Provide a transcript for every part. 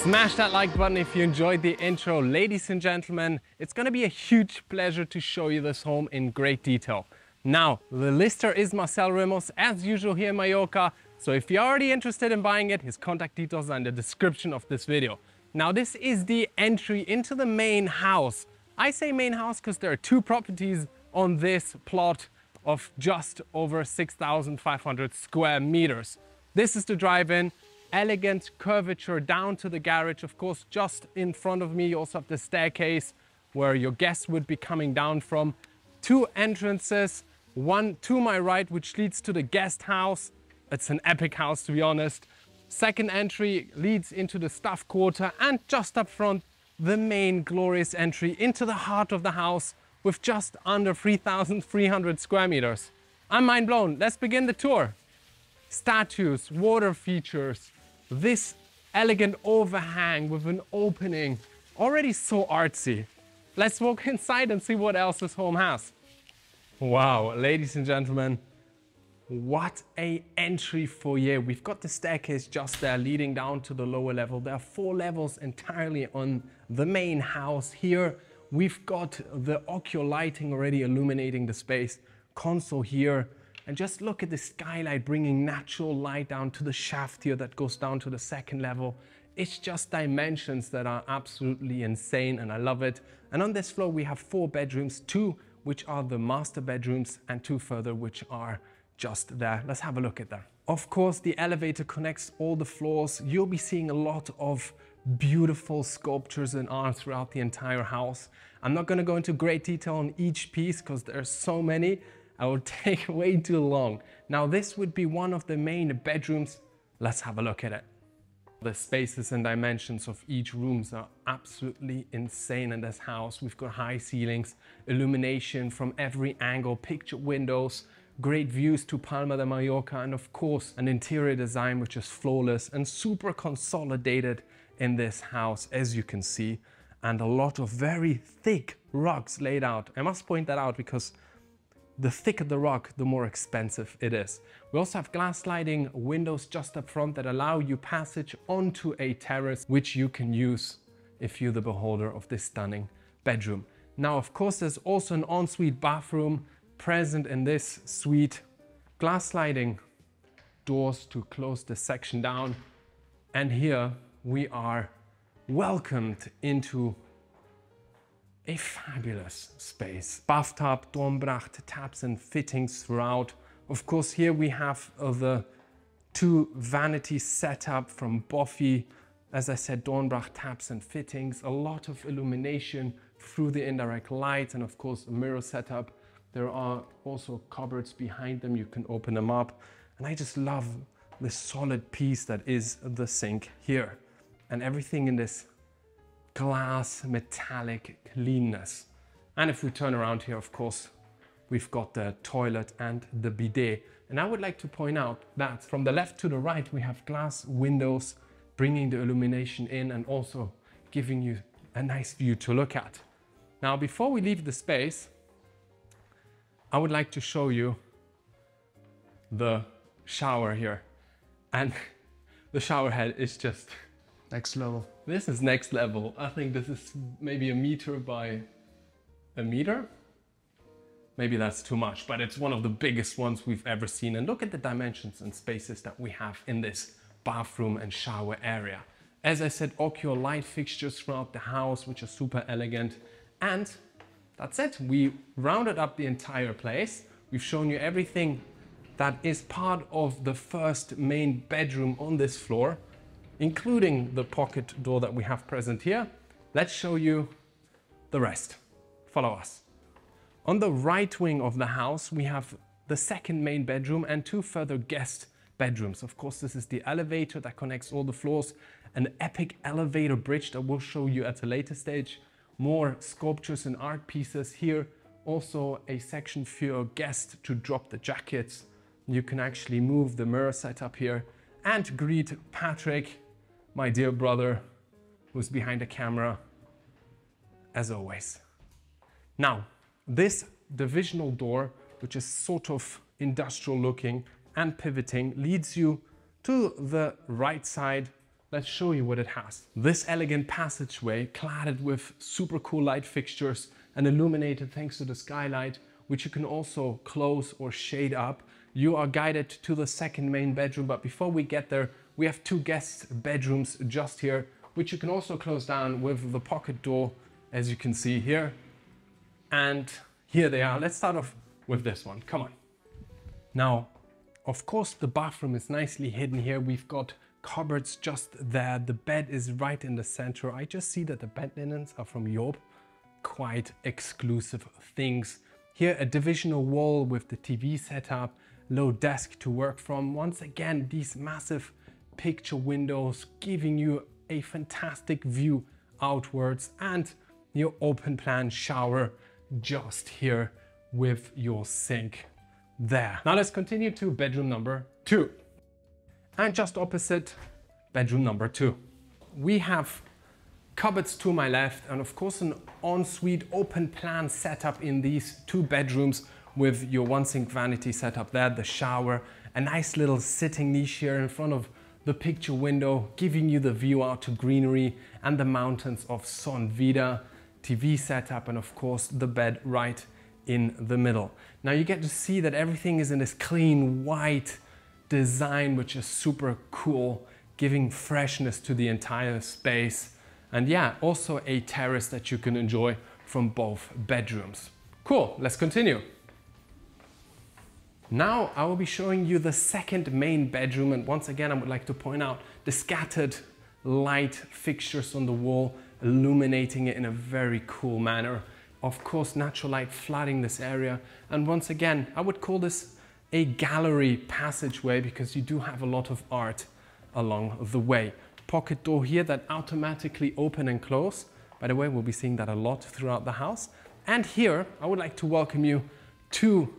Smash that like button if you enjoyed the intro. Ladies and gentlemen, it's gonna be a huge pleasure to show you this home in great detail. Now, the lister is Marcel Ramos, as usual here in Mallorca. So if you're already interested in buying it, his contact details are in the description of this video. Now, this is the entry into the main house. I say main house because there are two properties on this plot of just over 6,500 square meters. This is the drive-in, elegant curvature down to the garage. Of course, just in front of me, you also have the staircase where your guests would be coming down from. Two entrances, one to my right, which leads to the guest house. It's an epic house, to be honest. Second entry leads into the staff quarter, and just up front, the main glorious entry into the heart of the house with just under 3,300 square meters. I'm mind blown. Let's begin the tour. Statues, water features, this elegant overhang with an opening, already so artsy. Let's walk inside and see what else this home has. Wow, ladies and gentlemen, what a entry foyer. We've got the staircase just there leading down to the lower level. There are 4 levels entirely on the main house. Here we've got the ocular lighting already illuminating the space, console here, and just look at the skylight bringing natural light down to the shaft here that goes down to the second level. It's just dimensions that are absolutely insane, and I love it. And on this floor we have 4 bedrooms, 2 which are the master bedrooms and 2 further which are just there. Let's have a look at that. Of course, the elevator connects all the floors. You'll be seeing a lot of beautiful sculptures and art throughout the entire house. I'm not going to go into great detail on each piece because there's so many. I would take way too long. Now, this would be one of the main bedrooms. Let's have a look at it. The spaces and dimensions of each rooms are absolutely insane in this house. We've got high ceilings, illumination from every angle, picture windows, great views to Palma de Mallorca, and of course an interior design which is flawless and super consolidated in this house, as you can see, and a lot of very thick rugs laid out. I must point that out because the thicker the rug, the more expensive it is. We also have glass sliding windows just up front that allow you passage onto a terrace, which you can use if you're the beholder of this stunning bedroom. Now, of course, there's also an ensuite bathroom present in this suite. Glass sliding doors to close this section down. And here we are welcomed into a fabulous space. Bathtub, Dornbracht taps and fittings throughout. Of course, here we have the 2 vanities set up from Buffy. As I said, Dornbracht taps and fittings, a lot of illumination through the indirect light, and of course a mirror setup. There are also cupboards behind them, you can open them up. And I just love the solid piece that is the sink here. And everything in this glass metallic cleanness. And if we turn around here, of course, we've got the toilet and the bidet. And I would like to point out that from the left to the right, we have glass windows bringing the illumination in and also giving you a nice view to look at. Now, before we leave the space, I would like to show you the shower here. And the shower head is just next level. This is next level. I think this is maybe 1 meter by 1 meter. Maybe that's too much, but it's one of the biggest ones we've ever seen. And look at the dimensions and spaces that we have in this bathroom and shower area. As I said, ocular light fixtures throughout the house, which are super elegant. And that's it. We rounded up the entire place. We've shown you everything that is part of the first main bedroom on this floor, including the pocket door that we have present here. Let's show you the rest. Follow us. On the right wing of the house, we have the second main bedroom and 2 further guest bedrooms. Of course, this is the elevator that connects all the floors, an epic elevator bridge that we'll show you at a later stage. More sculptures and art pieces here. Also a section for your guest to drop the jackets. You can actually move the mirror setup here and greet Patrick, my dear brother, who's behind the camera, as always. Now, this divisional door, which is sort of industrial looking and pivoting, leads you to the right side let's show you what it has. This elegant passageway, cladded with super cool light fixtures and illuminated thanks to the skylight, which you can also close or shade up. You are guided to the second main bedroom, but before we get there, we have two guest bedrooms just here, which you can also close down with the pocket door, as you can see here. And here they are. Let's start off with this one. Come on. Now, of course, the bathroom is nicely hidden here. We've got cupboards just there. The bed is right in the center. I just see that the bed linens are from Job. Quite exclusive things. Here, a divisional wall with the TV setup, low desk to work from. Once again, these massive picture windows giving you a fantastic view outwards, and your open plan shower just here with your sink there. Now let's continue to bedroom number 2. And just opposite bedroom number 2, we have cupboards to my left, and of course an ensuite open plan setup in these 2 bedrooms with your one sink vanity setup there, the shower, a nice little sitting niche here in front of the picture window, giving you the view out to greenery and the mountains of Son Vida, TV setup, and of course the bed right in the middle. Now you get to see that everything is in this clean white design, which is super cool, giving freshness to the entire space. And yeah, also a terrace that you can enjoy from both bedrooms. Cool, let's continue. Now I will be showing you the second main bedroom, and once again I would like to point out the scattered light fixtures on the wall, illuminating it in a very cool manner. Of course, natural light flooding this area, and once again I would call this a gallery passageway because you do have a lot of art along the way. Pocket door here that automatically open and close. By the way, we'll be seeing that a lot throughout the house. And here I would like to welcome you to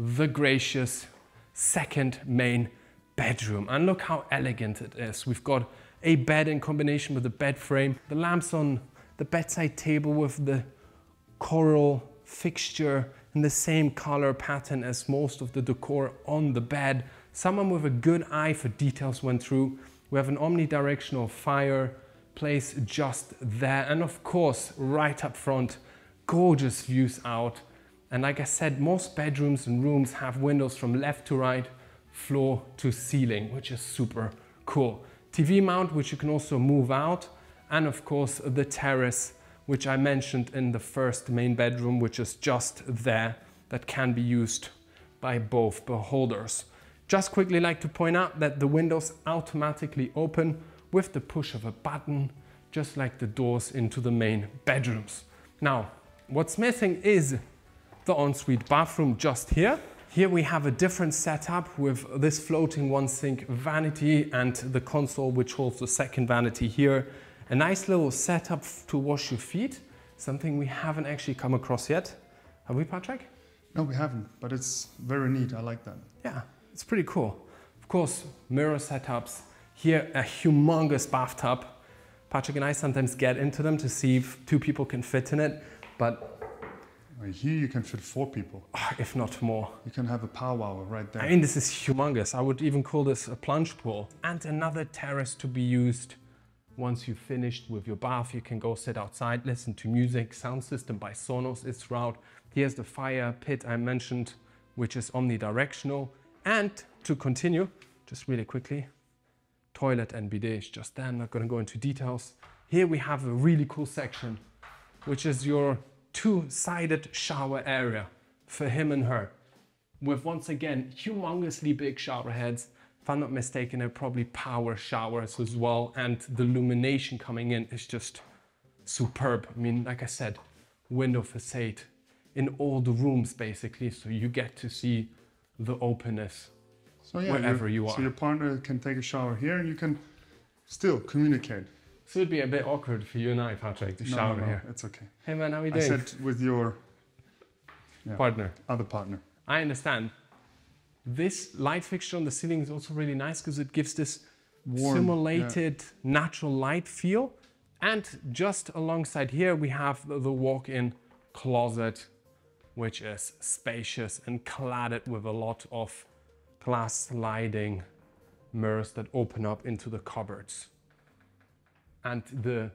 the gracious second main bedroom. And look how elegant it is. We've got a bed in combination with the bed frame, the lamps on the bedside table with the coral fixture in the same color pattern as most of the decor on the bed. Someone with a good eye for details went through. We have an omnidirectional fireplace just there, and of course right up front, gorgeous views out. And like I said, most bedrooms and rooms have windows from left to right, floor to ceiling, which is super cool. TV mount, which you can also move out, and of course the terrace, which I mentioned in the first main bedroom, which is just there, that can be used by both beholders. Just quickly like to point out that the windows automatically open with the push of a button, just like the doors into the main bedrooms. Now, what's missing is the ensuite bathroom just here. Here we have a different setup with this floating one sink vanity and the console which holds the second vanity here. A nice little setup to wash your feet, something we haven't actually come across yet. Have we, Patrick? No, we haven't, but it's very neat. I like that. Yeah, it's pretty cool. Of course, mirror setups. Here, a humongous bathtub. Patrick and I sometimes get into them to see if 2 people can fit in it, but here you can fit 4 people. If not more. You can have a powwow right there. I mean, this is humongous. I would even call this a plunge pool. And another terrace to be used. Once you've finished with your bath, you can go sit outside, listen to music. Sound system by Sonos is throughout. Here's the fire pit I mentioned, which is omnidirectional. And to continue, just really quickly, toilet and bidet is just there. I'm not going to go into details. Here we have a really cool section, which is your 2-sided shower area for him and her, with once again humongously big shower heads. If I'm not mistaken, they're probably power showers as well, and the illumination coming in is just superb. I mean, like I said, window facade in all the rooms basically, so you get to see the openness wherever you are. So your partner can take a shower here and you can still communicate. So it'd be a bit awkward for you and I, Patrick, to shower here. It's okay. Hey man, how are you doing? I said with your partner. Other partner. I understand. This light fixture on the ceiling is also really nice because it gives this warm, simulated natural light feel. And just alongside here, we have the walk-in closet, which is spacious and cladded with a lot of glass sliding mirrors that open up into the cupboards. and the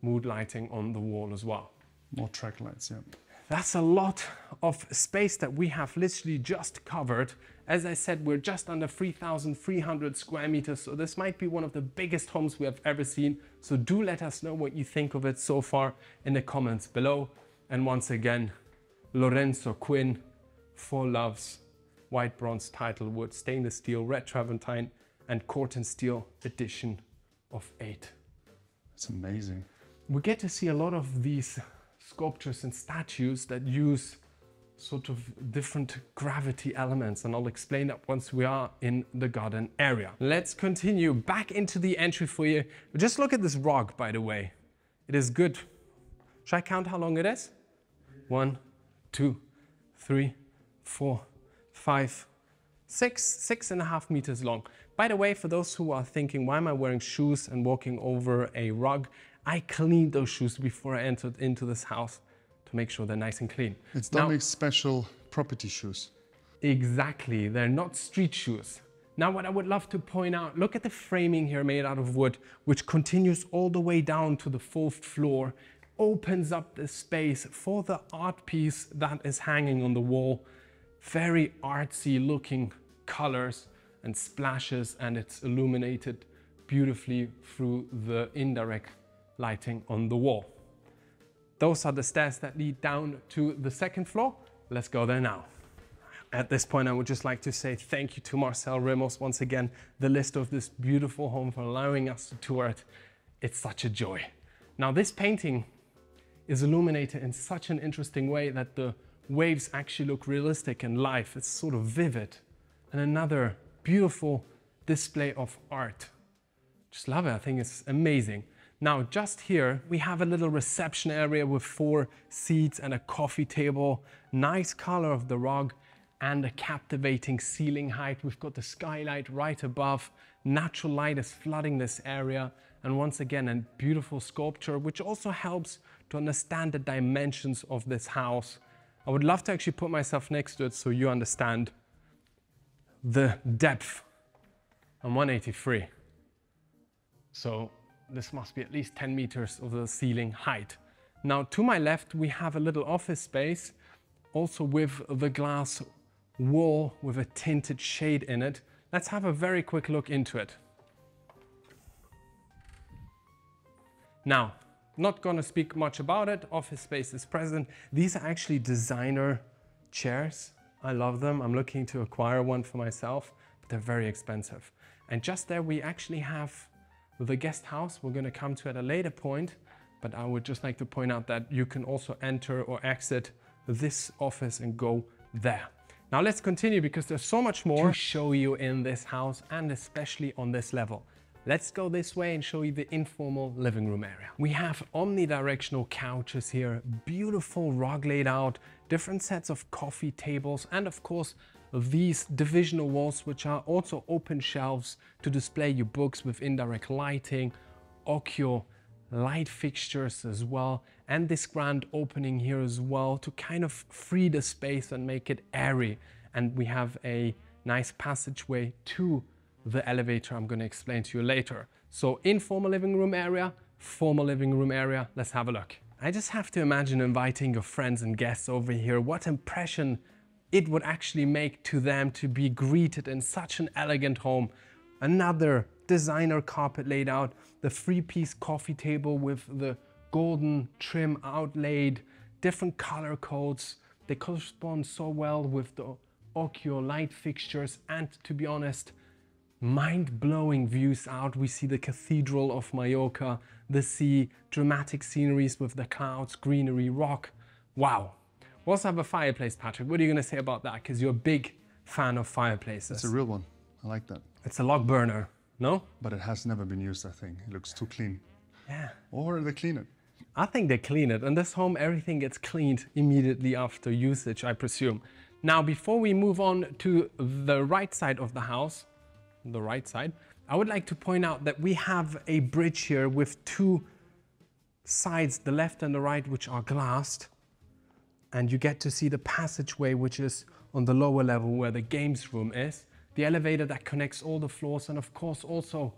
mood lighting on the wall as well. More track lights, yeah. That's a lot of space that we have literally just covered. As I said, we're just under 3,300 square meters, so this might be one of the biggest homes we have ever seen. So do let us know what you think of it so far in the comments below. And once again, Lorenzo Quinn, 4 Loves, white bronze title wood, stainless steel, red travertine, and corten steel edition of 8. It's amazing. We get to see a lot of these sculptures and statues that use sort of different gravity elements, and I'll explain that once we are in the garden area. Let's continue back into the entry foyer. Just look at this rug, by the way. It is good. Should I count how long it is? 1, 2, 3, 4, 5, 6.5 meters long. By the way, for those who are thinking, why am I wearing shoes and walking over a rug? I cleaned those shoes before I entered into this house to make sure they're nice and clean. It's Dominic's special property shoes. Exactly, they're not street shoes. Now what I would love to point out, look at the framing here made out of wood, which continues all the way down to the 4th floor, opens up the space for the art piece that is hanging on the wall. Very artsy looking colors and splashes, and it's illuminated beautifully through the indirect lighting on the wall. Those are the stairs that lead down to the 2nd floor. Let's go there now. At this point, I would just like to say thank you to Marcel Ramos once again, the list of this beautiful home, for allowing us to tour it. It's such a joy. Now this painting is illuminated in such an interesting way that the waves actually look realistic and live. It's sort of vivid. And another beautiful display of art. Just love it, I think it's amazing. Now just here we have a little reception area with 4 seats and a coffee table, nice color of the rug and a captivating ceiling height. We've got the skylight right above, natural light is flooding this area, and once again a beautiful sculpture which also helps to understand the dimensions of this house. I would love to actually put myself next to it so you understand the depth. I'm 183, so this must be at least 10 meters of the ceiling height. Now to my left we have a little office space, also with the glass wall with a tinted shade in it. Let's have a very quick look into it. Now, not gonna speak much about it, office space is present. These are actually designer chairs. I love them, I'm looking to acquire one for myself, but they're very expensive. And just there we actually have the guest house. We're gonna come to at a later point, but I would just like to point out that you can also enter or exit this office and go there. Now let's continue because there's so much more to show you in this house, and especially on this level. Let's go this way and show you the informal living room area. We have omnidirectional couches here, beautiful rug laid out, different sets of coffee tables, and of course these divisional walls, which are also open shelves to display your books with indirect lighting, ocular light fixtures as well, and this grand opening here as well to kind of free the space and make it airy. And we have a nice passageway to the elevator I'm going to explain to you later. So informal living room area, formal living room area, let's have a look. I just have to imagine inviting your friends and guests over here, what impression it would actually make to them to be greeted in such an elegant home. Another designer carpet laid out, the 3-piece coffee table with the golden trim outlaid, different color codes. They correspond so well with the ocular light fixtures, and to be honest, mind-blowing views out. We see the Cathedral of Mallorca, the sea, dramatic sceneries with the clouds, greenery, rock. Wow. We also have a fireplace, Patrick. What are you going to say about that? Because you're a big fan of fireplaces. It's a real one. I like that. It's a log burner, no? But it has never been used, I think. It looks too clean. Yeah. Or they clean it. I think they clean it. In this home, everything gets cleaned immediately after usage, I presume. Now, before we move on to the right side of the house, the right side, I would like to point out that we have a bridge here with 2 sides, the left and the right, which are glassed. And you get to see the passageway, which is on the lower level where the games room is. The elevator that connects all the floors, and of course also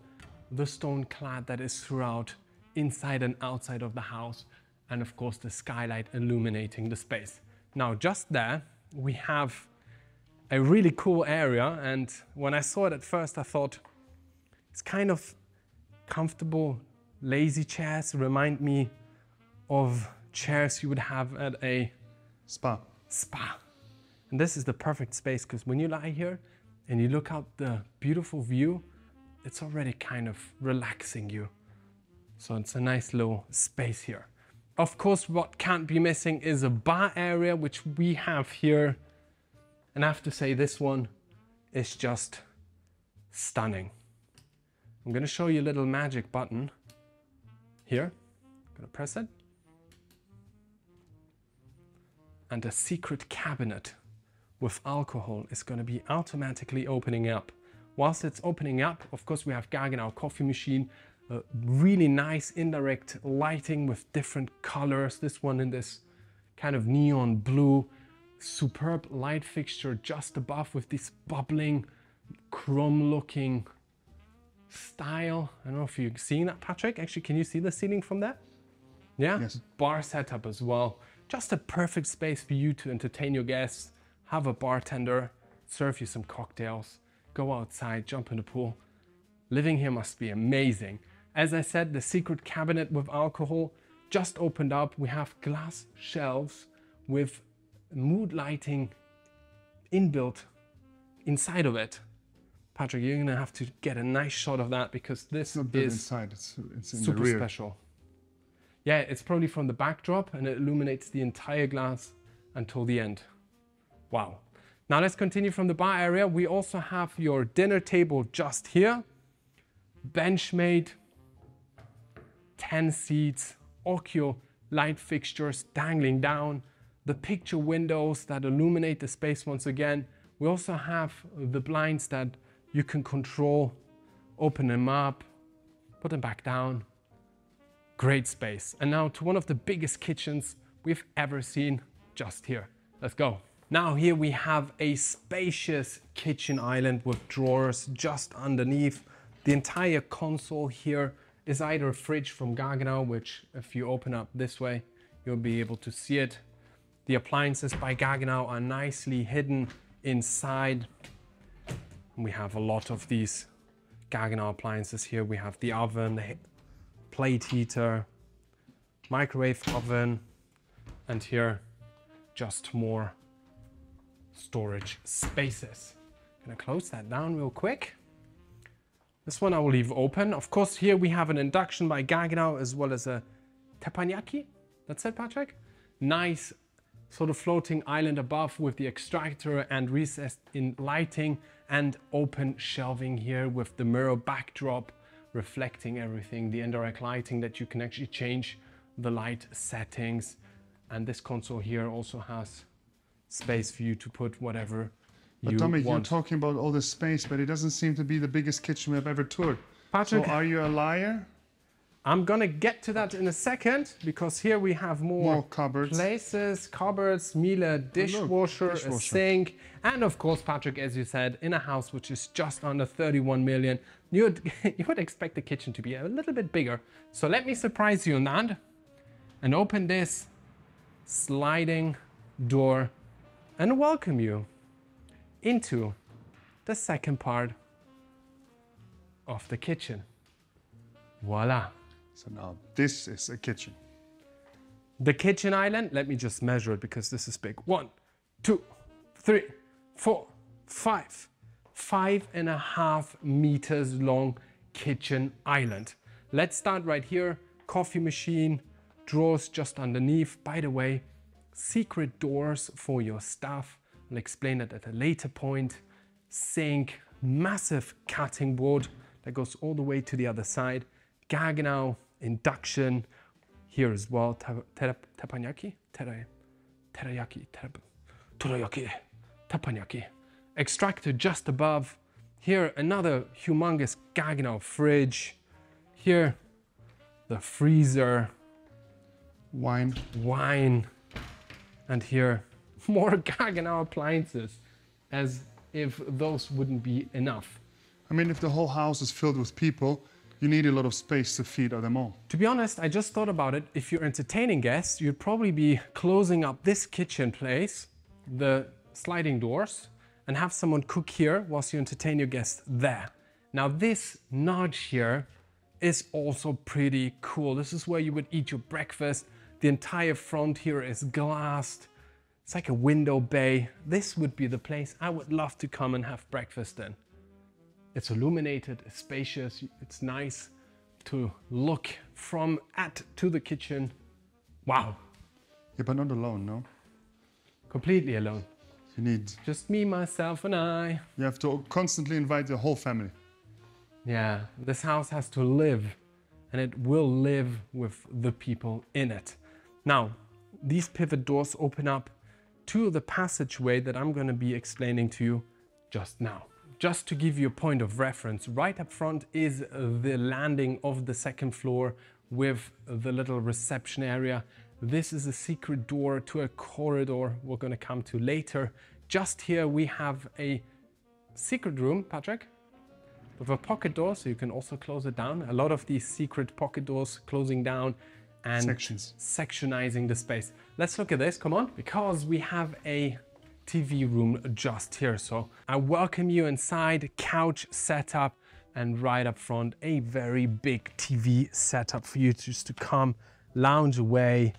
the stone clad that is throughout, inside and outside of the house, and of course the skylight illuminating the space. Now just there, we have a really cool area, and when I saw it at first I thought it's kind of comfortable, lazy chairs, remind me of chairs you would have at a Spa. And this is the perfect space because when you lie here and you look out the beautiful view, it's already kind of relaxing you. So it's a nice little space here. Of course, what can't be missing is a bar area, which we have here. And I have to say this one is just stunning. I'm gonna show you a little magic button here. I'm gonna press it. And a secret cabinet with alcohol is going to be automatically opening up. Whilst it's opening up, of course, we have Gaggenau coffee machine, really nice indirect lighting with different colors. This one in this kind of neon blue, superb light fixture just above with this bubbling, chrome looking style. I don't know if you're seeing that, Patrick. Actually, can you see the ceiling from there? Yeah? Yes. Bar setup as well. Just a perfect space for you to entertain your guests, have a bartender, serve you some cocktails, go outside, jump in the pool. Living here must be amazing. As I said, the secret cabinet with alcohol just opened up. We have glass shelves with mood lighting inbuilt inside of it. Patrick, you're gonna have to get a nice shot of that because this Not built is inside, it's in super the rear. special. Yeah, it's probably from the backdrop and it illuminates the entire glass until the end. Wow. Now let's continue from the bar area. We also have your dinner table just here. Benchmade, 10 seats, Occhio light fixtures dangling down, the picture windows that illuminate the space once again. We also have the blinds that you can control, open them up, put them back down. Great space. And now to one of the biggest kitchens we've ever seen just here. Let's go. Now here we have a spacious kitchen island with drawers just underneath. The entire console here is either a fridge from Gaggenau, which if you open up this way, you'll be able to see it. The appliances by Gaggenau are nicely hidden inside. We have a lot of these Gaggenau appliances here. We have the oven, the plate heater, microwave oven, and here just more storage spaces. Gonna close that down real quick. This one I will leave open. Of course, here we have an induction by Gaggenau as well as a teppanyaki. That's it, Patrick? Nice sort of floating island above with the extractor and recessed in lighting and open shelving here with the mirror backdrop reflecting everything, the indirect lighting that you can actually change the light settings. And this console here also has space for you to put whatever you Dominic, want. you're talking about all this space, but it doesn't seem to be the biggest kitchen we've ever toured. Patrick, So are you a liar? I'm gonna get to that in a second because here we have more cupboards. places, cupboards, Miele, dishwasher, a dishwasher. sink, and of course, Patrick, as you said, in a house which is just under 31 million, you would expect the kitchen to be a little bit bigger. So let me surprise you on that and open this sliding door and welcome you into the second part of the kitchen. Voila. So now this is a kitchen. The kitchen island, let me just measure it because this is big. 1, 2, 3, 4, 5. 5.5 meters long kitchen island. Let's start right here. Coffee machine, drawers just underneath. By the way, secret doors for your stuff. I'll explain it at a later point. Sink, massive cutting board that goes all the way to the other side. Gaggenau induction here as well. Teppanyaki? Teppanyaki. Extractor just above. Here another humongous Gaggenau fridge. Here the freezer. Wine. And here more Gaggenau appliances, as if those wouldn't be enough. I mean, if the whole house is filled with people, you need a lot of space to feed them all. To be honest, I just thought about it. If you're entertaining guests, you'd probably be closing up this kitchen place, the sliding doors, and have someone cook here whilst you entertain your guests there. Now this notch here is also pretty cool. This is where you would eat your breakfast. The entire front here is glassed. It's like a window bay. This would be the place I would love to come and have breakfast in. It's illuminated, it's spacious, it's nice to look from to the kitchen. Wow. Yeah, but not alone, no? Completely alone. You need... Just me, myself, and I. You have to constantly invite the whole family. Yeah, this house has to live, and it will live with the people in it. Now, these pivot doors open up to the passageway that I'm going to be explaining to you just now. Just to give you a point of reference, right up front is the landing of the second floor with the little reception area. This is a secret door to a corridor we're going to come to later. Just here we have a secret room, Patrick, with a pocket door, so you can also close it down. A lot of these secret pocket doors closing down and sectionizing the space. Let's look at this, come on, because we have a TV room just here. So I welcome you inside, couch setup, and right up front, a very big TV setup for you just to come, lounge away,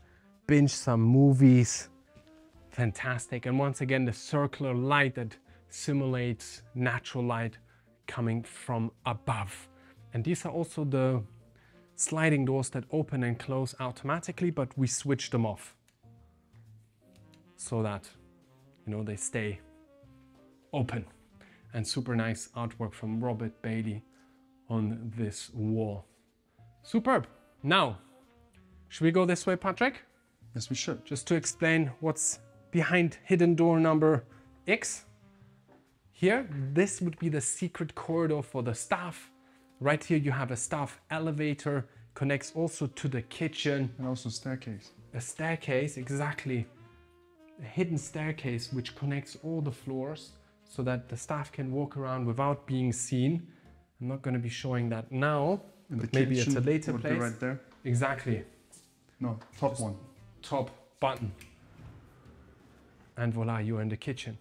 binge some movies. Fantastic. And once again, the circular light that simulates natural light coming from above. And these are also the sliding doors that open and close automatically, but we switch them off so that, you know, they stay open. And super nice artwork from Robert Bailey on this wall. Superb. Now, should we go this way, Patrick? Yes, we should. Just to explain what's behind hidden door number X. Here, this would be the secret corridor for the staff. Right here you have a staff elevator, connects also to the kitchen. And also staircase. A staircase, exactly. A hidden staircase which connects all the floors so that the staff can walk around without being seen. I'm not going to be showing that now, but maybe it's a later place. Right there. Exactly. No, top one. Top button. And voila, you're in the kitchen.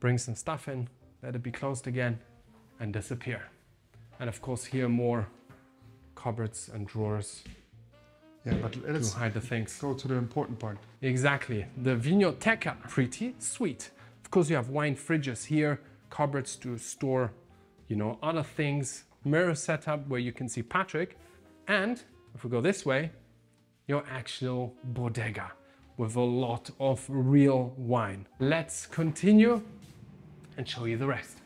Bring some stuff in, let it be closed again, and disappear. And of course here more cupboards and drawers. Yeah, but let's to hide the things. Go to the important part. Exactly. The Vinoteca, pretty sweet. Of course you have wine fridges here, cupboards to store, you know, other things, mirror setup where you can see Patrick, and if we go this way, your actual bodega with a lot of real wine. Let's continue and show you the rest.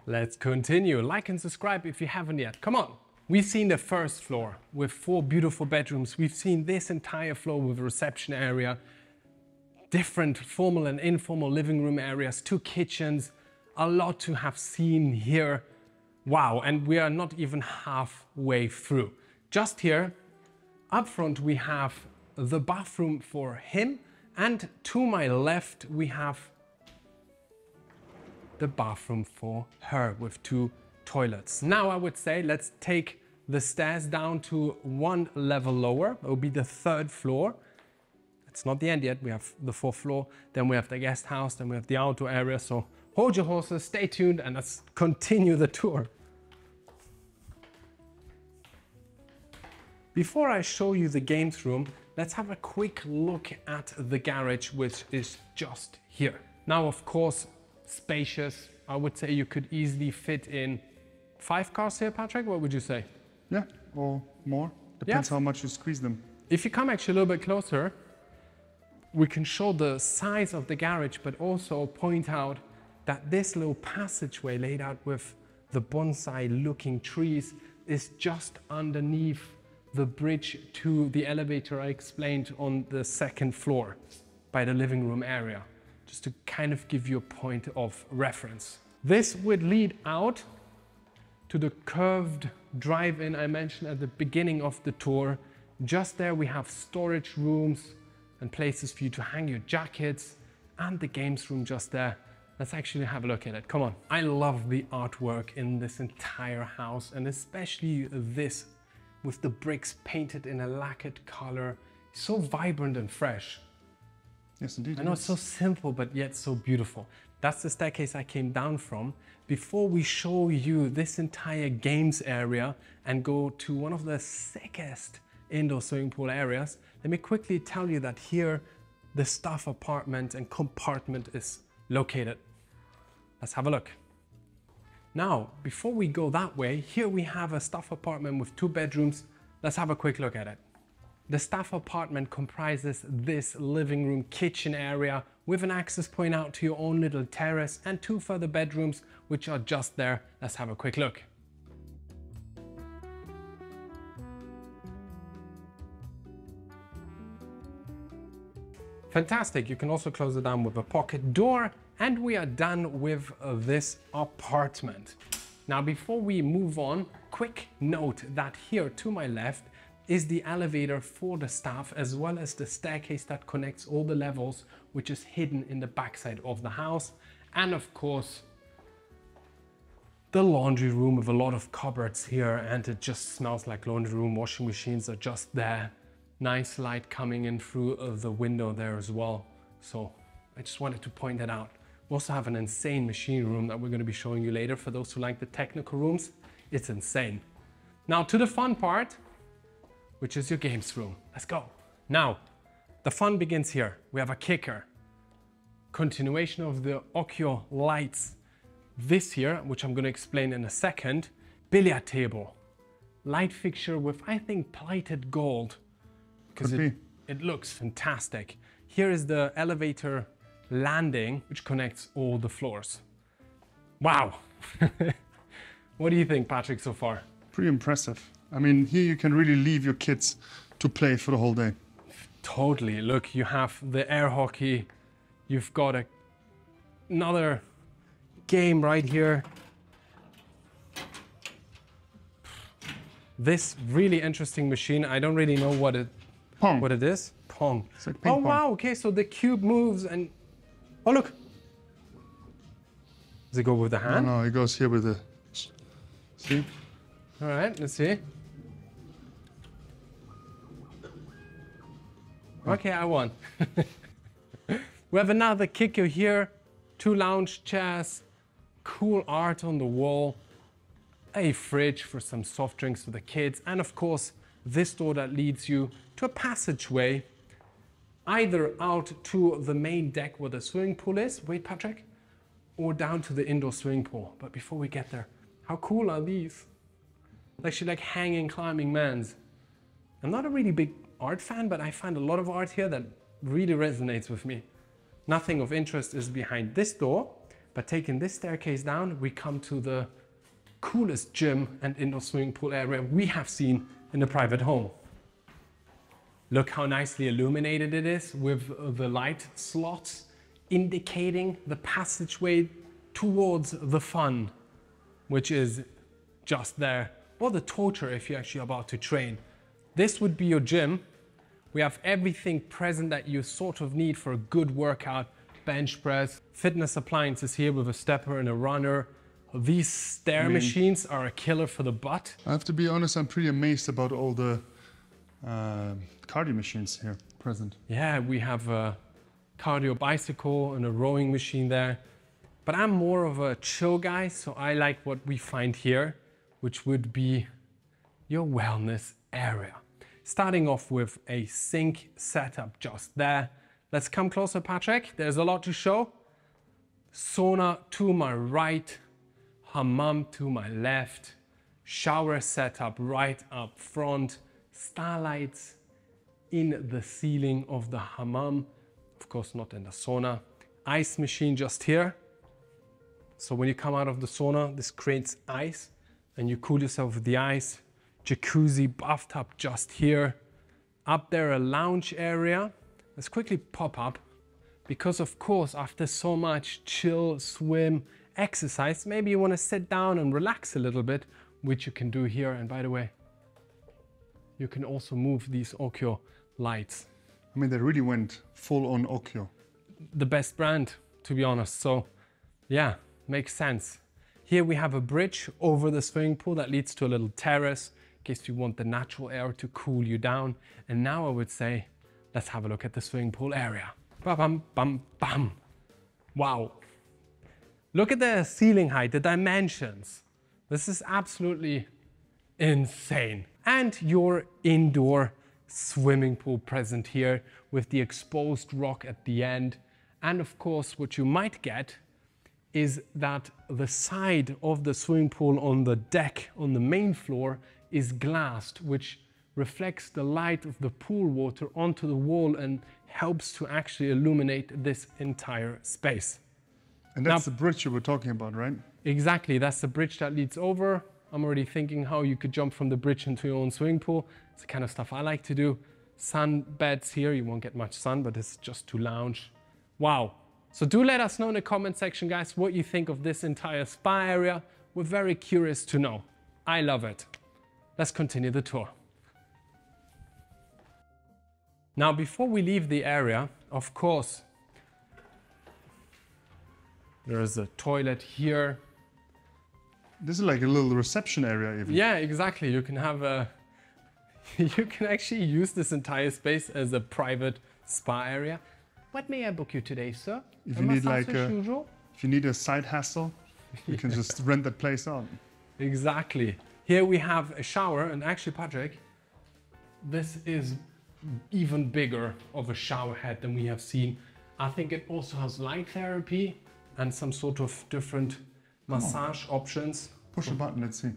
Let's continue. Like and subscribe if you haven't yet. Come on. We've seen the first floor with 4 beautiful bedrooms. We've seen this entire floor with a reception area, different formal and informal living room areas, 2 kitchens, a lot to have seen here. Wow, and we are not even halfway through. Just here, up front, we have the bathroom for him, and to my left, we have the bathroom for her with 2 toilets. Now I would say let's take the stairs down to 1 level lower. It will be the 3rd floor. It's not the end yet. We have the 4th floor, then we have the guest house, then we have the outdoor area. So hold your horses, stay tuned, and let's continue the tour. Before I show you the games room, let's have a quick look at the garage, which is just here. Now, of course, spacious. I would say you could easily fit in 5 cars here, Patrick. What would you say? Yeah, or more. Depends how much you squeeze them. If you come actually a little bit closer, we can show the size of the garage, but also point out that this little passageway laid out with the bonsai looking trees is just underneath the bridge to the elevator I explained on the 2nd floor by the living room area, just to kind of give you a point of reference. This would lead out to the curved drive-in I mentioned at the beginning of the tour. Just there we have storage rooms and places for you to hang your jackets, and the games room just there. Let's actually have a look at it. Come on. I love the artwork in this entire house, and especially this with the bricks painted in a lacquered color. So vibrant and fresh. Yes, indeed. I know it's so simple, but yet so beautiful. That's the staircase I came down from. Before we show you this entire games area and go to one of the sickest indoor swimming pool areas, let me quickly tell you that here the staff apartment and compartment is located. Let's have a look. Now, before we go that way, here we have a staff apartment with 2 bedrooms. Let's have a quick look at it. The staff apartment comprises this living room kitchen area with an access point out to your own little terrace and 2 further bedrooms which are just there. Let's have a quick look. Fantastic, you can also close it down with a pocket door, and we are done with this apartment. Now before we move on, quick note that here to my left is the elevator for the staff, as well as the staircase that connects all the levels, which is hidden in the backside of the house. And of course, the laundry room with a lot of cupboards here, and it just smells like laundry room. Washing machines are just there. Nice light coming in through the window there as well. So I just wanted to point that out. We also have an insane machine room that we're going to be showing you later. For those who like the technical rooms, it's insane. Now to the fun part, which is your games room. Let's go. Now, the fun begins here. We have a kicker. Continuation of the Occhio lights. This here, which I'm going to explain in a second. Billiard table. Light fixture with, I think, plated gold. Because it looks fantastic. Here is the elevator landing, which connects all the floors. Wow. What do you think, Patrick, so far? Pretty impressive. I mean, here you can really leave your kids to play for the whole day. Totally. Look, you have the air hockey. You've got another game right here. This really interesting machine. I don't really know what it is. Pong. It's like ping pong. Wow. Okay, so the cube moves and... Oh, look. Does it go with the hand? No, it goes here with the... See? All right, let's see. Okay, I won. We have another kicker here. 2 lounge chairs. Cool art on the wall. A fridge for some soft drinks for the kids. And of course, this door that leads you to a passageway, either out to the main deck where the swimming pool is, wait Patrick, or down to the indoor swimming pool. But before we get there, how cool are these? Actually like hanging climbing mans. I'm not a really big art fan, but I find a lot of art here that really resonates with me. Nothing of interest is behind this door, but taking this staircase down, we come to the coolest gym and indoor swimming pool area we have seen in a private home. Look how nicely illuminated it is with the light slots indicating the passageway towards the fun, which is just there, or the torture if you're actually about to train. This would be your gym. We have everything present that you sort of need for a good workout. Bench press, fitness appliances here with a stepper and a runner. These stair machines are a killer for the butt. I have to be honest, I'm pretty amazed about all the cardio machines here present. Yeah, we have a cardio bicycle and a rowing machine there. But I'm more of a chill guy, so I like what we find here, which would be your wellness area. Starting off with a sink setup just there. Let's come closer, Patrick. There's a lot to show. Sauna to my right, hammam to my left, shower setup right up front, starlights in the ceiling of the hammam, of course not in the sauna. Ice machine just here. So when you come out of the sauna, this creates ice and you cool yourself with the ice. Jacuzzi, bathtub just here. Up there, a lounge area. Let's quickly pop up because of course after so much chill, swim, exercise, maybe you want to sit down and relax a little bit, which you can do here. And by the way, you can also move these Occhio lights. I mean, they really went full on Occhio. The best brand, to be honest. So Yeah, makes sense. Here we have a bridge over the swimming pool that leads to a little terrace in case you want the natural air to cool you down. And now I would say, let's have a look at the swimming pool area. Bam, bam, bam, bam. Wow. Look at the ceiling height, the dimensions. This is absolutely insane. And your indoor swimming pool present here with the exposed rock at the end. And of course, what you might get is that the side of the swimming pool on the deck, on the main floor, is glassed, which reflects the light of the pool water onto the wall and helps to actually illuminate this entire space. And that's the bridge you were talking about, right? Exactly, that's the bridge that leads over. I'm already thinking how you could jump from the bridge into your own swimming pool. It's the kind of stuff I like to do. Sun beds here, you won't get much sun, but it's just to lounge. Wow. So do let us know in the comment section, guys, what you think of this entire spa area. We're very curious to know. I love it. Let's continue the tour. Now, before we leave the area, of course, there is a toilet here. This is like a little reception area even. Yeah, exactly. You can have a, you can actually use this entire space as a private spa area. What may I book you today, sir? If you need like if you need a side hustle, you can just rent that place out. Exactly. Here we have a shower, and actually, Patrick, this is even bigger of a shower head than we have seen. I think it also has light therapy and some sort of different massage options. Push a button, let's see.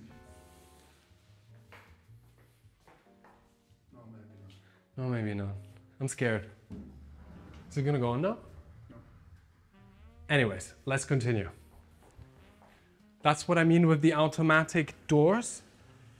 No, maybe not. I'm scared. Is it gonna go on now? No. Anyways, let's continue. That's what I mean with the automatic doors.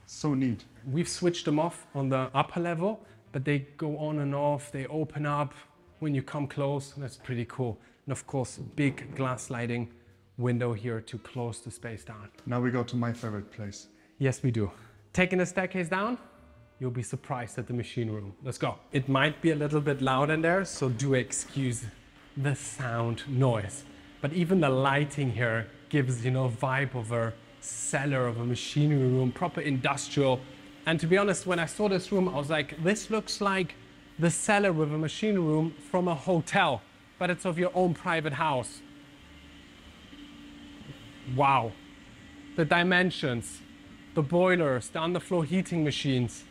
So neat. We've switched them off on the upper level, but they go on and off. They open up when you come close. That's pretty cool. And of course, big glass sliding window here to close the space down. Now we go to my favorite place. Yes, we do. Taking the staircase down, you'll be surprised at the machine room. Let's go. It might be a little bit loud in there, so do excuse the sound noise. But even the lighting here gives, you know, a vibe of a cellar, of a machinery room, proper industrial. And to be honest, when I saw this room, I was like, this looks like the cellar with a machinery room from a hotel, but it's of your own private house. Wow. The dimensions, the boilers, the underfloor heating machines.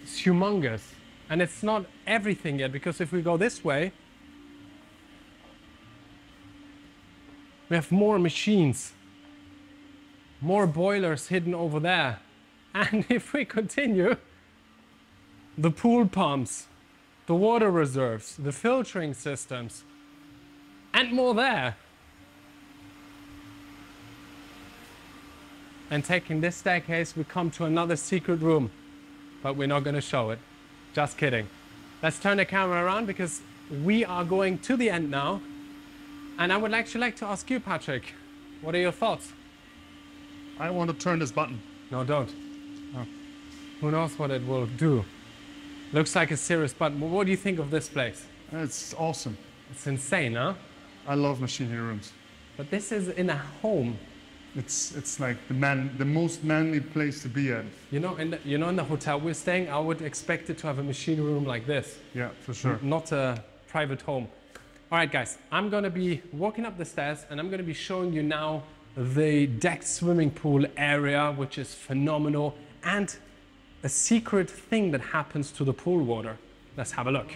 It's humongous. And it's not everything yet, because if we go this way, we have more machines, more boilers hidden over there. And if we continue, the pool pumps, the water reserves, the filtering systems, and more there. And taking this staircase, we come to another secret room, but we're not going to show it. Just kidding. Let's turn the camera around because we are going to the end now. And I would actually like to ask you, Patrick, what are your thoughts? I want to turn this button. No, don't. Oh. Who knows what it will do? Looks like a serious button. What do you think of this place? It's awesome. It's insane, huh? I love machinery rooms. But this is in a home. It's like the most manly place to be at. You know, in the hotel we're staying, I would expect it to have a machinery room like this. Yeah, for sure. Not a private home. All right, guys, I'm gonna be walking up the stairs and I'm gonna be showing you now the decked swimming pool area, which is phenomenal, and a secret thing that happens to the pool water. Let's have a look.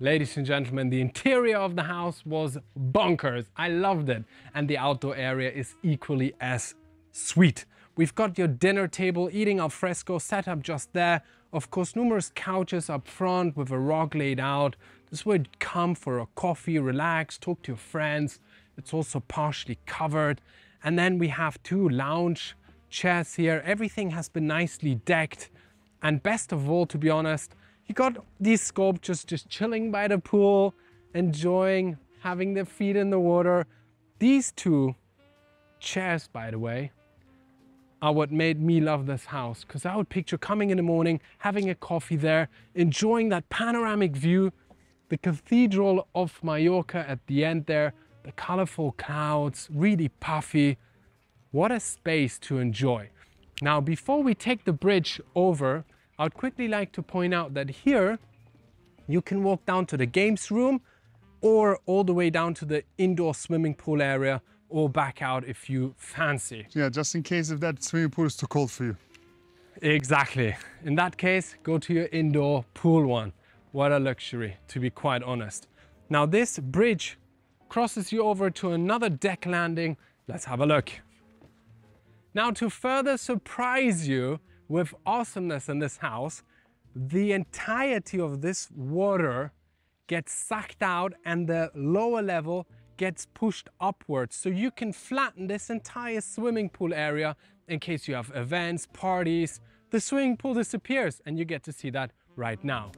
Ladies and gentlemen, the interior of the house was bonkers. I loved it. And the outdoor area is equally as sweet. We've got your dinner table, eating al fresco, set up just there. Of course, numerous couches up front with a rug laid out. This is where you'd come for a coffee, relax, talk to your friends. It's also partially covered. And then we have 2 lounge chairs here. Everything has been nicely decked. And best of all, to be honest, you got these sculptures just chilling by the pool, enjoying, having their feet in the water. These 2 chairs, by the way, are what made me love this house, because I would picture coming in the morning, having a coffee there, enjoying that panoramic view, the Cathedral of Mallorca at the end there, the colorful clouds, really puffy. What a space to enjoy. Now, before we take the bridge over, I would quickly like to point out that here you can walk down to the games room or all the way down to the indoor swimming pool area, or back out if you fancy. Yeah, just in case if that swimming pool is too cold for you. Exactly. In that case, go to your indoor pool one. What a luxury, to be quite honest. Now this bridge crosses you over to another deck landing. Let's have a look. Now, to further surprise you with awesomeness in this house, the entirety of this water gets sucked out and the lower level gets pushed upwards, so you can flatten this entire swimming pool area in case you have events, parties. The swimming pool disappears and you get to see that right now.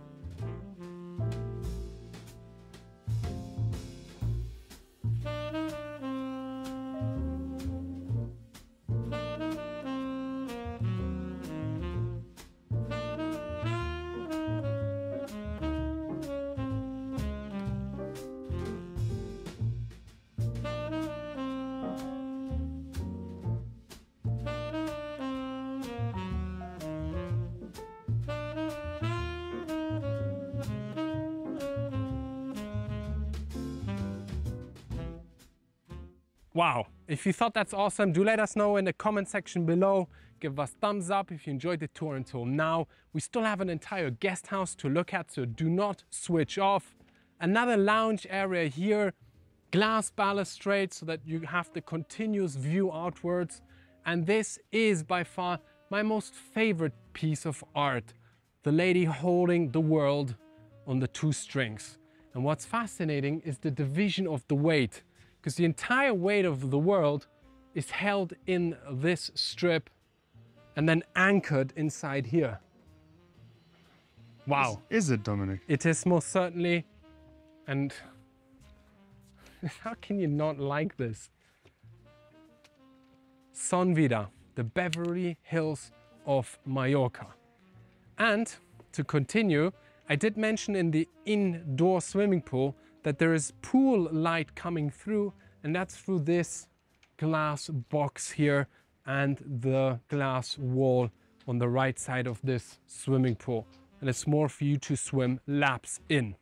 Wow, if you thought that's awesome, do let us know in the comment section below. Give us thumbs up if you enjoyed the tour until now. We still have an entire guest house to look at, so do not switch off. Another lounge area here, glass balustrade so that you have the continuous view outwards. And this is by far my most favorite piece of art, the lady holding the world on the two strings. And what's fascinating is the division of the weight, because the entire weight of the world is held in this strip and then anchored inside here. Wow. Is it, Dominic? It is most certainly. And how can you not like this? Vida, the Beverly Hills of Mallorca. And to continue, I did mention in the indoor swimming pool that there is pool light coming through, and that's through this glass box here and the glass wall on the right side of this swimming pool. And it's more for you to swim laps in.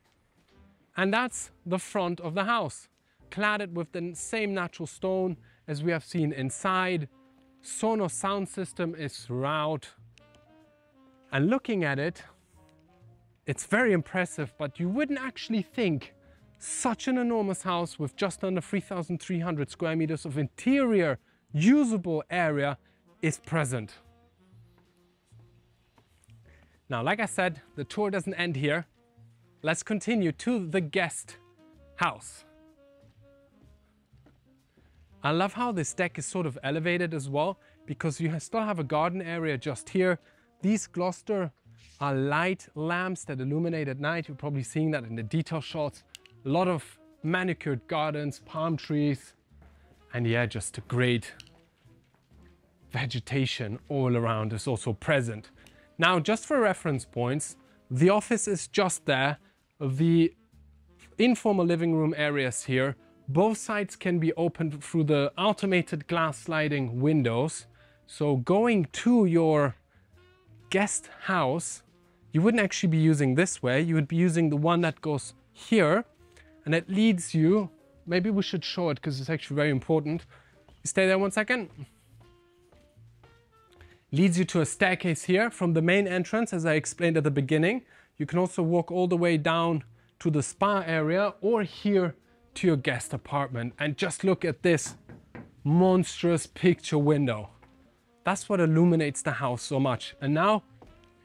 And that's the front of the house, cladded with the same natural stone as we have seen inside. Sonos sound system is throughout. And looking at it, it's very impressive, but you wouldn't actually think such an enormous house with just under 3,300 square meters of interior usable area is present. Now, like I said, the tour doesn't end here. Let's continue to the guest house. I love how this deck is sort of elevated as well, because you still have a garden area just here. These Gloucester are light lamps that illuminate at night. You're probably seeing that in the detail shots. A lot of manicured gardens, palm trees, and yeah, just a great vegetation all around is also present. Now, just for reference points, the office is just there. The informal living room areas here, both sides can be opened through the automated glass sliding windows. So going to your guest house, you wouldn't actually be using this way. You would be using the one that goes here. And it leads you, maybe we should show it because it's actually very important. Stay there 1 second. Leads you to a staircase here from the main entrance, as I explained at the beginning. You can also walk all the way down to the spa area or here to your guest apartment. And just look at this monstrous picture window. That's what illuminates the house so much. And now,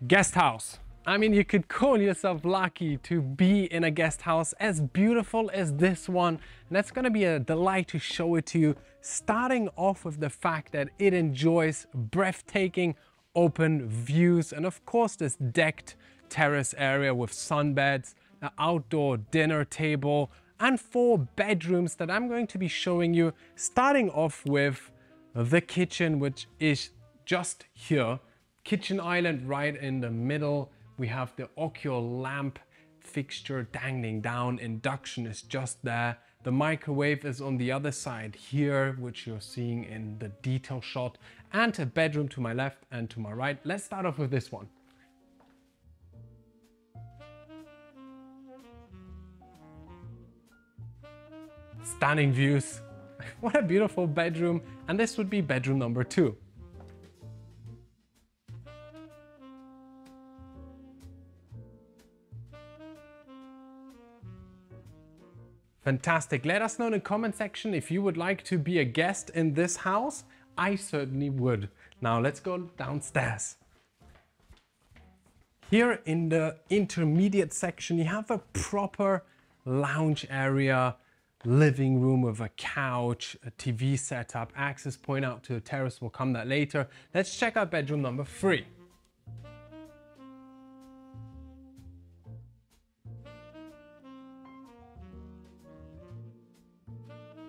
guest house. I mean, you could call yourself lucky to be in a guest house as beautiful as this one. And that's gonna be a delight to show it to you, starting off with the fact that it enjoys breathtaking open views. And of course, this decked terrace area with sunbeds, an outdoor dinner table, and 4 bedrooms that I'm going to be showing you, starting off with the kitchen, which is just here. Kitchen island right in the middle. We have the ocular lamp fixture dangling down. Induction is just there. The microwave is on the other side here, which you're seeing in the detail shot, and a bedroom to my left and to my right. Let's start off with this one. Stunning views. What a beautiful bedroom. And this would be bedroom number 2. Fantastic. Let us know in the comment section if you would like to be a guest in this house. I certainly would. Now let's go downstairs. Here in the intermediate section, you have a proper lounge area, living room with a couch, a TV setup, access point out to the terrace. We'll come that later. Let's check out bedroom number 3.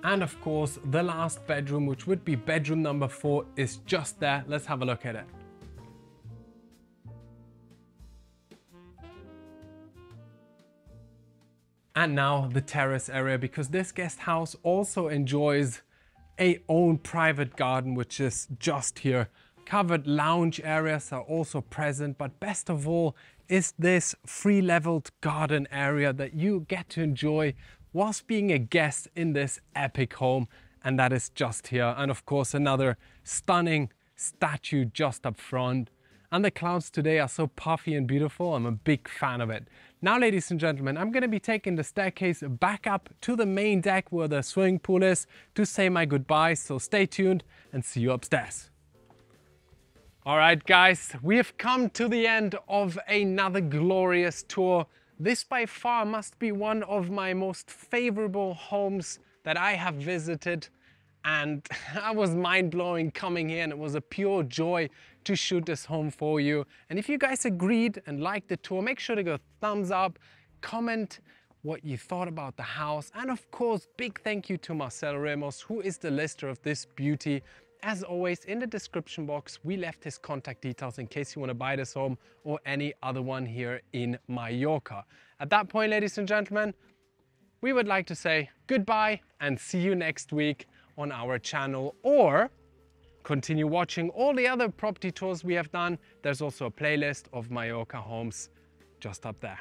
And of course, the last bedroom, which would be bedroom number 4, is just there. Let's have a look at it. And now the terrace area, because this guest house also enjoys a own private garden, which is just here. Covered lounge areas are also present, but best of all is this free-leveled garden area that you get to enjoy whilst being a guest in this epic home, and that is just here. And of course, another stunning statue just up front. And the clouds today are so puffy and beautiful. I'm a big fan of it. Now, ladies and gentlemen, I'm going to be taking the staircase back up to the main deck where the swimming pool is to say my goodbyes. So stay tuned and see you upstairs. All right, guys, we have come to the end of another glorious tour. This by far must be one of my most favorable homes that I have visited, and I was mind-blowing coming here, and it was a pure joy to shoot this home for you. And if you guys agreed and liked the tour, make sure to go thumbs up, comment what you thought about the house, and of course, big thank you to Marcel Ramos, who is the lister of this beauty. As always, in the description box, we left his contact details in case you want to buy this home or any other one here in Mallorca. At that point, ladies and gentlemen, we would like to say goodbye and see you next week on our channel, or continue watching all the other property tours we have done. There's also a playlist of Mallorca homes just up there.